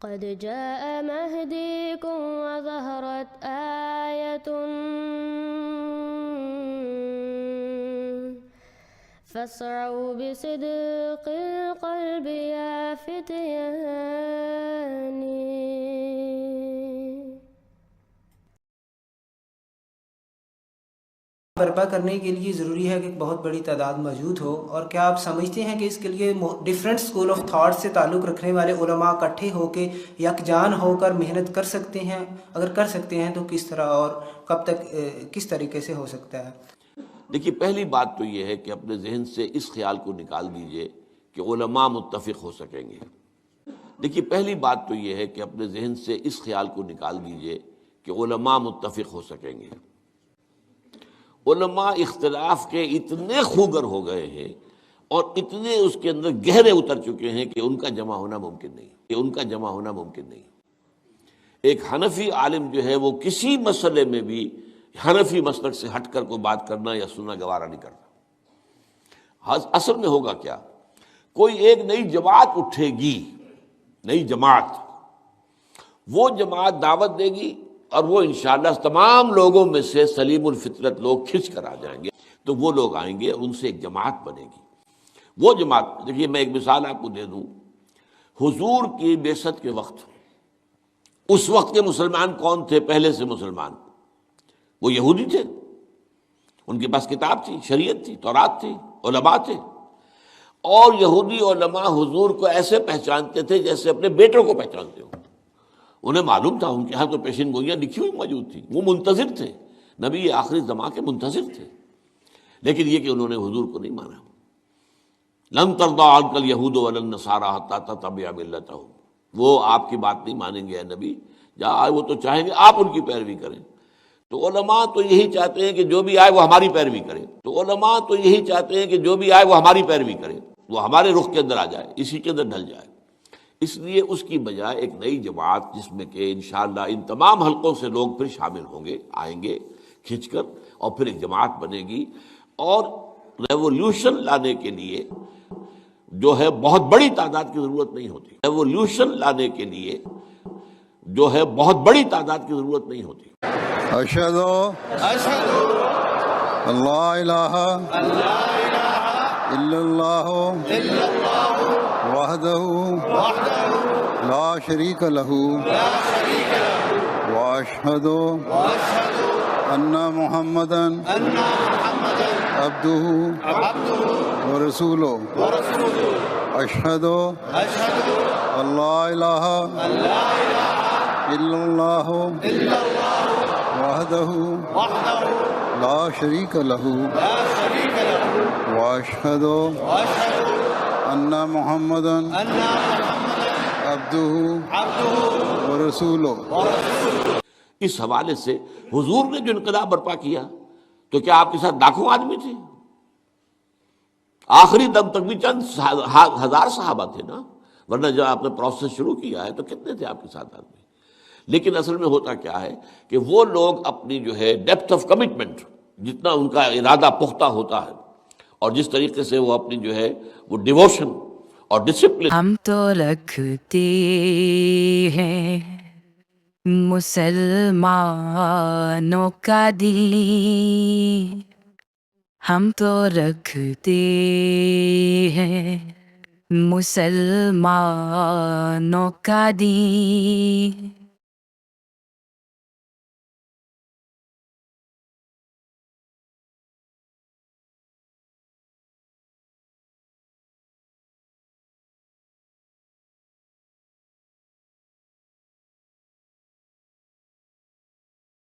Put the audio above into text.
قد جاء مهديكم وظهرت آية فاسعوا بصدق القلب يا فتياني. برپا کرنے کے لیے ضروری ہے کہ ایک بہت بڑی تعداد موجود ہو، اور کیا آپ سمجھتے ہیں کہ اس کے لیے ڈفرینٹ اسکول آف تھاٹ سے تعلق رکھنے والے علماء اکٹھے ہو کے یکجان ہو کر محنت کر سکتے ہیں؟ اگر کر سکتے ہیں تو کس طرح اور کب تک کس طریقے سے ہو سکتا ہے؟ دیکھیے، پہلی بات تو یہ ہے کہ اپنے ذہن سے اس خیال کو نکال دیجئے کہ علماء متفق ہو سکیں گے. دیکھیے، پہلی بات تو یہ ہے کہ اپنے ذہن سے اس خیال کو نکال دیجئے کہ علماء متفق ہو سکیں گے. علماء اختلاف کے اتنے خوگر ہو گئے ہیں اور اتنے اس کے اندر گہرے اتر چکے ہیں کہ ان کا جمع ہونا ممکن نہیں. ایک حنفی عالم جو ہے وہ کسی مسئلے میں بھی حنفی مسلک سے ہٹ کر کوئی بات کرنا یا سننا گوارا نہیں کرتا. اصل میں ہوگا کیا، کوئی ایک نئی جماعت اٹھے گی، نئی جماعت، وہ جماعت دعوت دے گی اور وہ انشاءاللہ تمام لوگوں میں سے سلیم الفطرت لوگ کھنچ کر آ جائیں گے. تو وہ لوگ آئیں گے، ان سے ایک جماعت بنے گی. وہ جماعت، دیکھیے میں ایک مثال آپ کو دے دوں. حضور کی بعثت کے وقت، اس وقت کے مسلمان کون تھے؟ پہلے سے مسلمان وہ یہودی تھے. ان کے پاس کتاب تھی، شریعت تھی، تورات تھی، علماء تھے. اور یہودی علماء حضور کو ایسے پہچانتے تھے جیسے اپنے بیٹوں کو پہچانتے ہو. انہیں معلوم تھا، ان کے ہاں تو پیشین گوئیاں لکھی ہوئی موجود تھی. وہ منتظر تھے، نبی آخری زمان کے منتظر تھے. لیکن یہ کہ انہوں نے حضور کو نہیں مانا. لن ترضى عنك اليهود ولا النصارى حتى تتبع ملتهم. وہ آپ کی بات نہیں مانیں گے اے نبی، وہ تو چاہیں گے آپ ان کی پیروی کریں. تو علماء تو یہی چاہتے ہیں کہ جو بھی آئے وہ ہماری پیروی کرے. وہ ہمارے رخ کے اندر آ جائے، اسی کے اندر ڈھل جائے. اس لیے اس کی بجائے ایک نئی جماعت جس میں کہ انشاءاللہ ان تمام حلقوں سے لوگ پھر شامل ہوں گے، آئیں گے کھنچ کر، اور پھر ایک جماعت بنے گی. اور ریولوشن لانے کے لیے جو ہے بہت بڑی تعداد کی ضرورت نہیں ہوتی. اشہد اللہ الہ الا اللہ وحدہ لا شریک لہ واشہد ان محمدا عبدہ ورسولہ. اشہد اللہ الہ الا اللہ وحدہ لا شریک لہ واشہد ان محمدا عبدہ ورسولہ. اس حوالے سے حضور نے جو انقلاب برپا کیا، تو کیا آپ کے ساتھ لاکھوں آدمی تھے؟ آخری دم تک بھی چند ہزار صحابہ تھے نا، ورنہ جب آپ نے پروسیس شروع کیا ہے تو کتنے تھے آپ کے ساتھ آدمی؟ لیکن اصل میں ہوتا کیا ہے کہ وہ لوگ اپنی جو ہے ڈیپتھ آف کمٹمنٹ، جتنا ان کا ارادہ پختہ ہوتا ہے اور جس طریقے سے وہ اپنی جو ہے وہ ڈیووشن اور ڈسپلن. ہم تو رکھتے ہیں مسلمانوں کا دل، ہم تو رکھتے ہیں مسلمانوں کا دل.